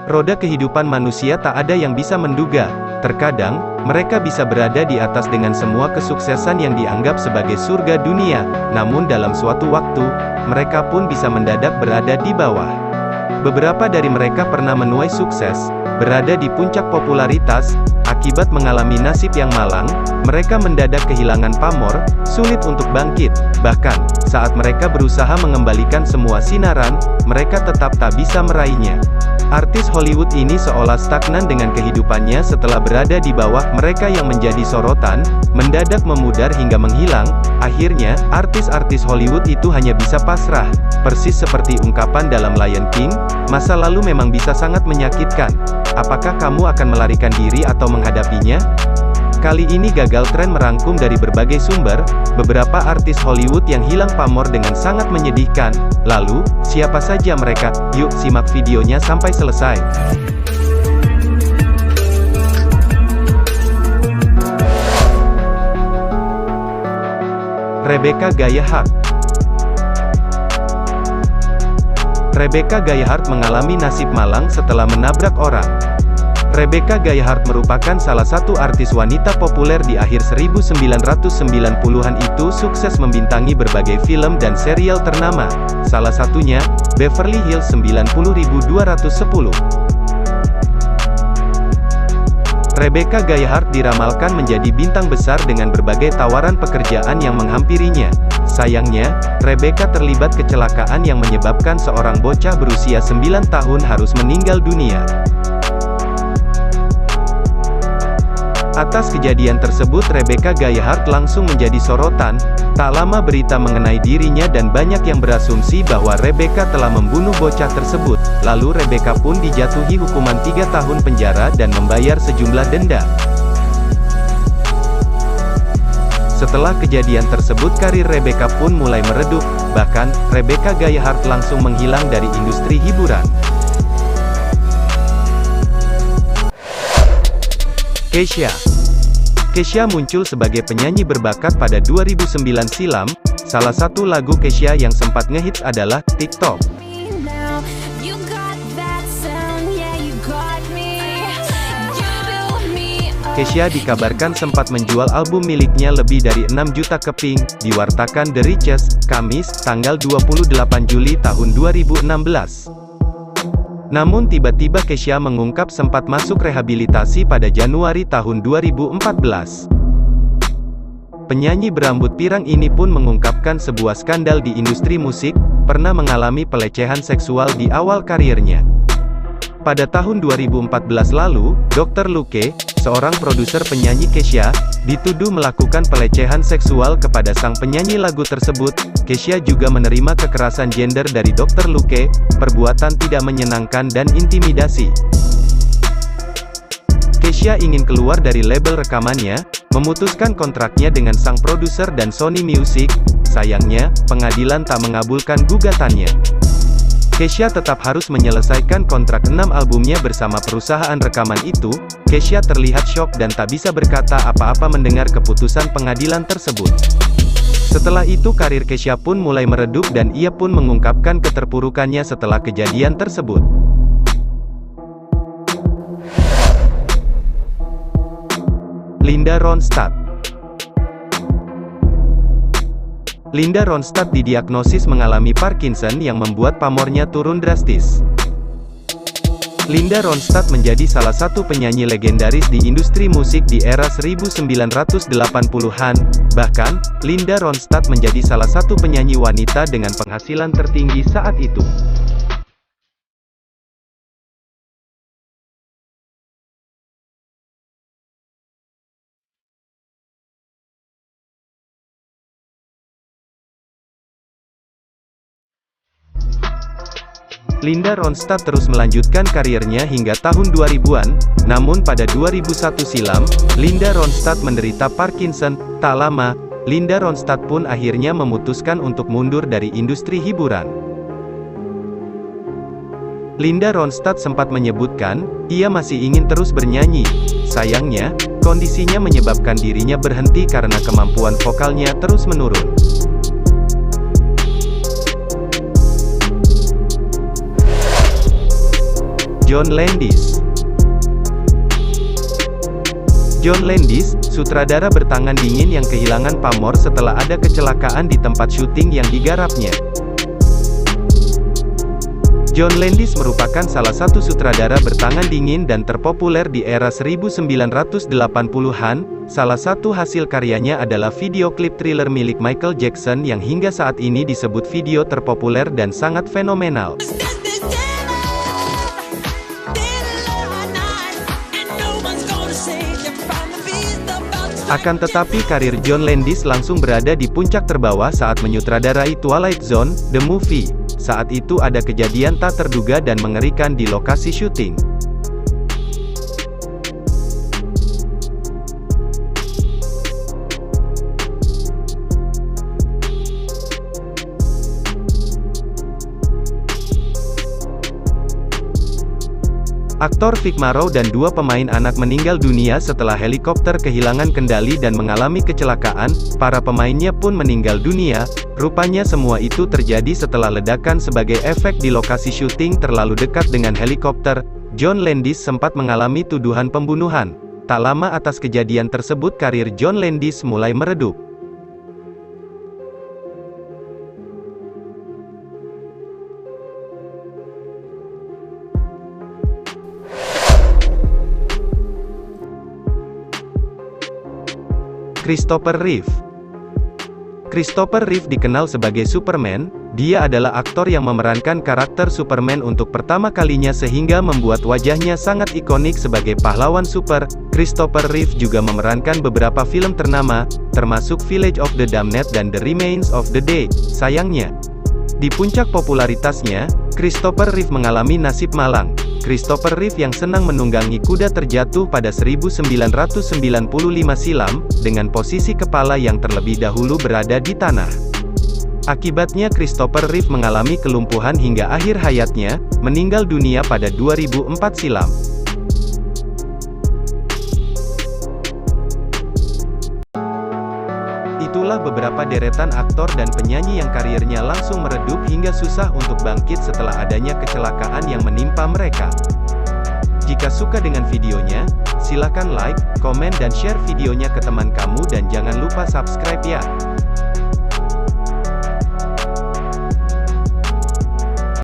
Roda kehidupan manusia tak ada yang bisa menduga. Terkadang, mereka bisa berada di atas dengan semua kesuksesan yang dianggap sebagai surga dunia, namun dalam suatu waktu, mereka pun bisa mendadak berada di bawah. Beberapa dari mereka pernah menuai sukses, berada di puncak popularitas, akibat mengalami nasib yang malang, mereka mendadak kehilangan pamor, sulit untuk bangkit. Bahkan, saat mereka berusaha mengembalikan semua sinaran, mereka tetap tak bisa meraihnya. Artis Hollywood ini seolah stagnan dengan kehidupannya setelah berada di bawah. Mereka yang menjadi sorotan, mendadak memudar hingga menghilang. Akhirnya, artis-artis Hollywood itu hanya bisa pasrah. Persis seperti ungkapan dalam Lion King, masa lalu memang bisa sangat menyakitkan. Apakah kamu akan melarikan diri atau menghadapinya? Kali ini Gagal Trend merangkum dari berbagai sumber, beberapa artis Hollywood yang hilang pamor dengan sangat menyedihkan. Lalu, siapa saja mereka? Yuk simak videonya sampai selesai. Rebecca Gayheart. Rebecca Gayheart mengalami nasib malang setelah menabrak orang. Rebecca Gayheart merupakan salah satu artis wanita populer di akhir 1990-an itu, sukses membintangi berbagai film dan serial ternama. Salah satunya, Beverly Hills 90210. Rebecca Gayheart diramalkan menjadi bintang besar dengan berbagai tawaran pekerjaan yang menghampirinya. Sayangnya, Rebecca terlibat kecelakaan yang menyebabkan seorang bocah berusia 9 tahun harus meninggal dunia. Atas kejadian tersebut Rebecca Gayheart langsung menjadi sorotan. Tak lama berita mengenai dirinya dan banyak yang berasumsi bahwa Rebecca telah membunuh bocah tersebut. Lalu Rebecca pun dijatuhi hukuman 3 tahun penjara dan membayar sejumlah denda. Setelah kejadian tersebut karir Rebecca pun mulai meredup. Bahkan, Rebecca Gayheart langsung menghilang dari industri hiburan. Kesha muncul sebagai penyanyi berbakat pada 2009 silam. Salah satu lagu Kesha yang sempat ngehits adalah TikTok. Kesha dikabarkan sempat menjual album miliknya lebih dari 6 juta keping, diwartakan The Riches, Kamis, tanggal 28 Juli tahun 2016. Namun tiba-tiba Kesha mengungkap sempat masuk rehabilitasi pada Januari tahun 2014. Penyanyi berambut pirang ini pun mengungkapkan sebuah skandal di industri musik, pernah mengalami pelecehan seksual di awal karirnya. Pada tahun 2014 lalu, Dr. Luke, seorang produser penyanyi Kesha, dituduh melakukan pelecehan seksual kepada sang penyanyi lagu tersebut. Kesha juga menerima kekerasan gender dari Dr. Luke, perbuatan tidak menyenangkan dan intimidasi. Kesha ingin keluar dari label rekamannya, memutuskan kontraknya dengan sang produser dan Sony Music. Sayangnya, pengadilan tak mengabulkan gugatannya. Kesha tetap harus menyelesaikan kontrak 6 albumnya bersama perusahaan rekaman itu. Kesha terlihat syok dan tak bisa berkata apa-apa mendengar keputusan pengadilan tersebut. Setelah itu karir Kesha pun mulai meredup dan ia pun mengungkapkan keterpurukannya setelah kejadian tersebut. Linda Ronstadt. Linda Ronstadt didiagnosis mengalami Parkinson yang membuat pamornya turun drastis. Linda Ronstadt menjadi salah satu penyanyi legendaris di industri musik di era 1980-an. Bahkan, Linda Ronstadt menjadi salah satu penyanyi wanita dengan penghasilan tertinggi saat itu. Linda Ronstadt terus melanjutkan karirnya hingga tahun 2000-an, namun pada 2001 silam, Linda Ronstadt menderita Parkinson. Tak lama, Linda Ronstadt pun akhirnya memutuskan untuk mundur dari industri hiburan. Linda Ronstadt sempat menyebutkan, ia masih ingin terus bernyanyi. Sayangnya, kondisinya menyebabkan dirinya berhenti karena kemampuan vokalnya terus menurun. John Landis. John Landis, sutradara bertangan dingin yang kehilangan pamor setelah ada kecelakaan di tempat syuting yang digarapnya. John Landis merupakan salah satu sutradara bertangan dingin dan terpopuler di era 1980-an. Salah satu hasil karyanya adalah video klip thriller milik Michael Jackson yang hingga saat ini disebut video terpopuler dan sangat fenomenal. Akan tetapi karir John Landis langsung berada di puncak terbawah saat menyutradarai Twilight Zone, The Movie. Saat itu ada kejadian tak terduga dan mengerikan di lokasi syuting. Aktor Vic Morrow dan dua pemain anak meninggal dunia setelah helikopter kehilangan kendali dan mengalami kecelakaan. Para pemainnya pun meninggal dunia. Rupanya semua itu terjadi setelah ledakan sebagai efek di lokasi syuting terlalu dekat dengan helikopter. John Landis sempat mengalami tuduhan pembunuhan. Tak lama atas kejadian tersebut karir John Landis mulai meredup. Christopher Reeve. Christopher Reeve dikenal sebagai Superman. Dia adalah aktor yang memerankan karakter Superman untuk pertama kalinya sehingga membuat wajahnya sangat ikonik sebagai pahlawan super. Christopher Reeve juga memerankan beberapa film ternama, termasuk Village of the Damned dan The Remains of the Day. Sayangnya, di puncak popularitasnya, Christopher Reeve mengalami nasib malang. Christopher Reeve yang senang menunggangi kuda terjatuh pada 1995 silam, dengan posisi kepala yang terlebih dahulu berada di tanah. Akibatnya Christopher Reeve mengalami kelumpuhan hingga akhir hayatnya, meninggal dunia pada 2004 silam. Itulah beberapa deretan aktor dan penyanyi yang karirnya langsung meredup hingga susah untuk bangkit setelah adanya kecelakaan yang menimpa mereka. Jika suka dengan videonya, silakan like, komen dan share videonya ke teman kamu dan jangan lupa subscribe ya.